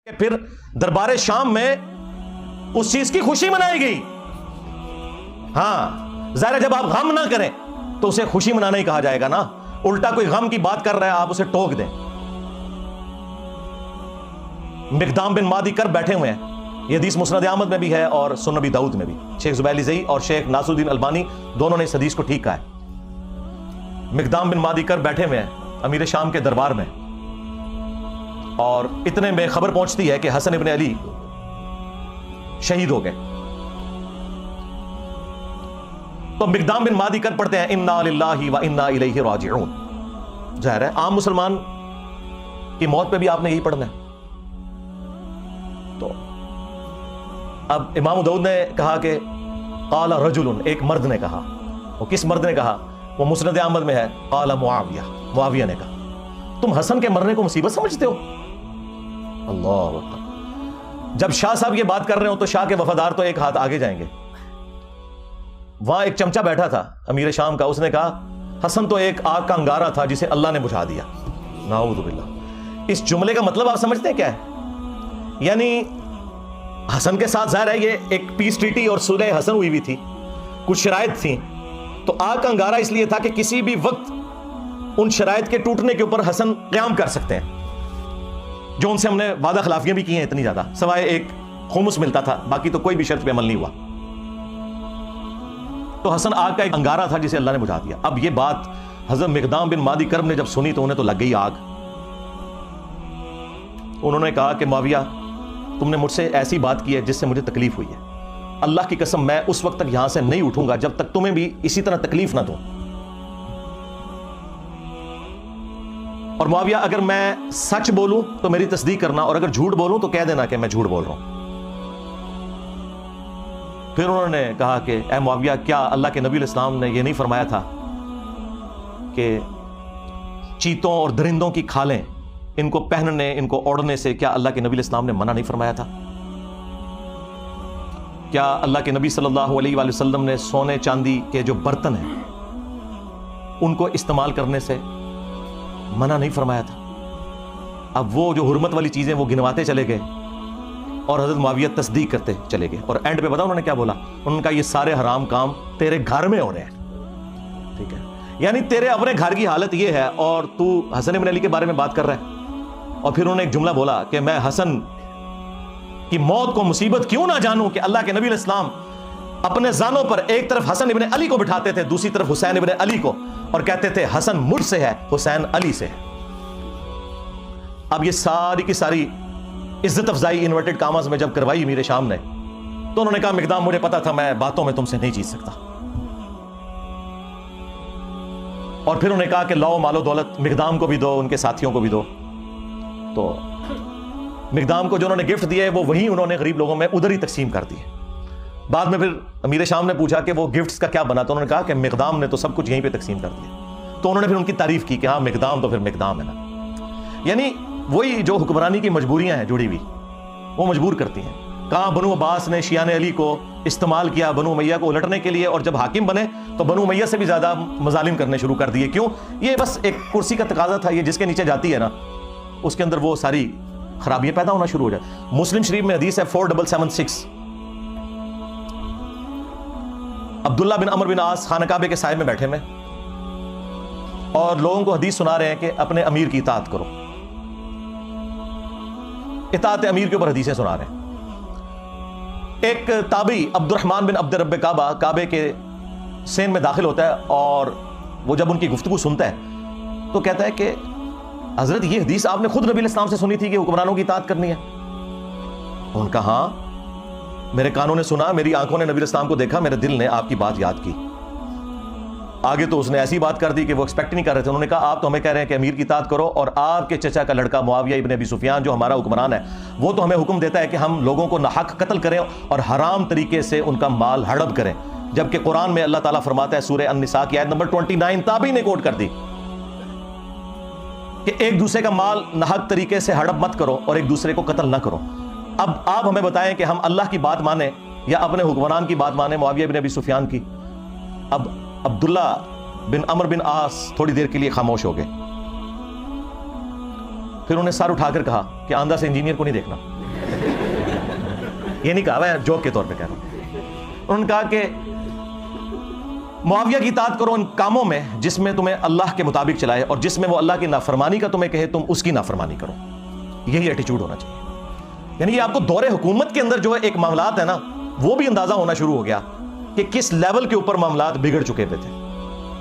پھر دربار شام میں اس چیز کی خوشی منائی گئی. ہاں ظاہر ہے جب آپ غم نہ کریں تو اسے خوشی منانا ہی کہا جائے گا نا. الٹا کوئی غم کی بات کر رہا ہے آپ اسے ٹوک دیں. مقدام بن مادی کرب بیٹھے ہوئے ہیں. یہ حدیث مسند احمد میں بھی ہے اور سنن ابی داؤد میں بھی. شیخ زبیلی زئی اور شیخ ناصر الدین البانی دونوں نے اس حدیث کو ٹھیک کہا ہے. مقدام بن مادی کرب بیٹھے ہوئے ہیں امیر شام کے دربار میں, اور اتنے میں خبر پہنچتی ہے کہ حسن ابن علی شہید ہو گئے. تو مقدام بن مادی کرب پڑھتے ہیں انا للہ و انا الیہ راجعون. ظاہر ہے عام مسلمان کی موت پہ بھی آپ نے یہی پڑھنا ہے. تو اب امام داؤد نے کہا کہ قال رجل, ایک مرد نے کہا. وہ کس مرد نے کہا؟ وہ مسند احمد میں ہے. قال معاویہ, معاویہ نے کہا تم حسن کے مرنے کو مصیبت سمجھتے ہو؟ اللہ اکبر. جب شاہ صاحب یہ بات کر رہے ہو تو شاہ کے وفادار تو ایک ہاتھ آگے جائیں گے. وہاں ایک چمچا بیٹھا تھا امیر شام کا, اس نے کہا حسن تو ایک آگ کا انگارہ تھا جسے اللہ نے بجھا دیا. نعوذ باللہ. اس جملے کا مطلب آپ سمجھتے ہیں کیا ہے؟ یعنی حسن کے ساتھ ظاہر ہے یہ ایک پیس ٹریٹی اور صلح حسن ہوئی بھی تھی, کچھ شرائط تھیں, تو آگ کا انگارہ اس لیے تھا کہ کسی بھی وقت ان شرائط کے ٹوٹنے کے اوپر حسن قیام کر سکتے ہیں, جو ان سے ہم نے وعدہ خلافیاں بھی کی ہیں اتنی زیادہ, سوائے ایک خمس ملتا تھا, باقی تو کوئی بھی شرط پہ عمل نہیں ہوا. تو حسن آگ کا ایک انگارہ تھا جسے اللہ نے بجھا دیا. اب یہ بات حضرت مقدام بن مادی کرب نے جب سنی تو انہیں تو لگ گئی آگ. انہوں نے کہا کہ معاویہ تم نے مجھ سے ایسی بات کی ہے جس سے مجھے تکلیف ہوئی ہے. اللہ کی قسم میں اس وقت تک یہاں سے نہیں اٹھوں گا جب تک تمہیں بھی اسی طرح تکلیف نہ دوں. اور معاویہ اگر میں سچ بولوں تو میری تصدیق کرنا, اور اگر جھوٹ بولوں تو کہہ دینا کہ میں جھوٹ بول رہا ہوں. پھر انہوں نے کہا کہ اے معاویہ کیا اللہ کے نبی علیہ السلام نے یہ نہیں فرمایا تھا کہ چیتوں اور درندوں کی کھالیں ان کو پہننے, ان کو اوڑھنے سے کیا اللہ کے نبی علیہ السلام نے منع نہیں فرمایا تھا؟ کیا اللہ کے نبی صلی اللہ علیہ وآلہ وسلم نے سونے چاندی کے جو برتن ہیں ان کو استعمال کرنے سے منع نہیں فرمایا تھا؟ اب وہ جو حرمت والی چیزیں وہ گنواتے چلے گئے اور حضرت معاویہ تصدیق کرتے چلے گئے. اور اینڈ پہ بتا انہوں نے کیا بولا؟ انہوں نے کہا یہ سارے حرام کام تیرے گھر میں ہو رہے ہیں. ٹھیک ہے, یعنی تیرے اپنے گھر کی حالت یہ ہے اور تو حسن بن علی کے بارے میں بات کر رہا ہے. اور پھر انہوں نے ایک جملہ بولا کہ میں حسن کی موت کو مصیبت کیوں نہ جانوں کہ اللہ کے نبی علیہ السلام اپنے زانوں پر ایک طرف حسن ابن علی کو بٹھاتے تھے, دوسری طرف حسین ابن علی کو, اور کہتے تھے حسن مجھ سے ہے, حسین علی سے ہے. اب یہ ساری کی ساری عزت افزائی انورٹڈ کاماز میں جب کروائی امیر شام نے تو انہوں نے کہا مقدام مجھے پتا تھا میں باتوں میں تم سے نہیں جیت سکتا. اور پھر انہوں نے کہا کہ لاؤ مال و دولت مقدام کو بھی دو, ان کے ساتھیوں کو بھی دو. تو مقدام کو جو انہوں نے گفٹ دیے وہ وہی انہوں نے غریب لوگوں میں ادھر ہی تقسیم کر دیے. بعد میں پھر امیر شام نے پوچھا کہ وہ گفٹس کا کیا بنا, تو انہوں نے کہا کہ مقدام نے تو سب کچھ یہیں پہ تقسیم کر دیا. تو انہوں نے پھر ان کی تعریف کی کہ ہاں مقدام تو پھر مقدام ہے نا. یعنی وہی جو حکمرانی کی مجبوریاں ہیں جڑی ہوئی وہ مجبور کرتی ہیں. کہاں بنو عباس نے شیعان علی کو استعمال کیا بنو امیہ کو الٹنے کے لیے, اور جب حاکم بنے تو بنو امیہ سے بھی زیادہ مظالم کرنے شروع کر دیے. کیوں؟ یہ بس ایک کرسی کا تقاضا تھا, یہ جس کے نیچے جاتی ہے نا اس کے اندر وہ ساری خرابیاں پیدا ہونا شروع ہو جائے. مسلم شریف میں حدیث ہے 4776, عبداللہ بن عمر بن عاص خانہ کعبے کے سائے میں بیٹھے میں اور لوگوں کو حدیث سنا رہے ہیں کہ اپنے امیر کی اطاعت کرو. اطاعت امیر کے اوپر حدیثیں سنا رہے ہیں. ایک تابعی عبد الرحمن بن عبد رب کعبہ کعبے کے سین میں داخل ہوتا ہے, اور وہ جب ان کی گفتگو سنتا ہے تو کہتا ہے کہ حضرت یہ حدیث آپ نے خود نبی علیہ السلام سے سنی تھی کہ حکمرانوں کی اطاعت کرنی ہے؟ ان کا ہاں میرے کانوں نے سنا, میری آنکھوں نے نبی علیہ السلام کو دیکھا, میرے دل نے آپ کی بات یاد کی. آگے تو اس نے ایسی بات کر دی کہ وہ ایکسپیکٹ نہیں کر رہے تھے. انہوں نے کہا آپ تو ہمیں کہہ رہے ہیں کہ امیر کی اطاعت کرو, اور آپ کے چچا کا لڑکا معاویہ ابن ابی سفیان جو ہمارا حکمران ہے وہ تو ہمیں حکم دیتا ہے کہ ہم لوگوں کو ناحق قتل کریں اور حرام طریقے سے ان کا مال ہڑپ کریں, جبکہ قرآن میں اللہ تعالیٰ فرماتا ہے سورہ النساء کی آیت نمبر 29 تابعی نے کوٹ کر دی کہ ایک دوسرے کا مال ناحق طریقے سے ہڑپ مت کرو اور ایک دوسرے کو قتل نہ کرو. اب آپ ہمیں بتائیں کہ ہم اللہ کی بات مانیں یا اپنے حکمران کی بات مانیں, معاویہ بن ابی سفیان کی. اب عبداللہ بن عمر بن عاص تھوڑی دیر کے لیے خاموش ہو گئے. پھر انہیں سر اٹھا کر کہا کہ آندھا سے انجینئر کو نہیں دیکھنا. یہ نہیں کہا، میں جوک کے طور پہ کہہ رہا ہوں. انہوں نے کہا کہ معاویہ کی اطاعت کرو ان کاموں میں جس میں تمہیں اللہ کے مطابق چلائے، اور جس میں وہ اللہ کی نافرمانی کا تمہیں کہے تم اس کی نافرمانی کرو. یہی ایٹیچیوڈ ہونا چاہیے. یعنی یہ آپ کو دور حکومت کے اندر جو ایک معاملات ہے نا، وہ بھی اندازہ ہونا شروع ہو گیا کہ کس لیول کے اوپر معاملات بگڑ چکے تھے.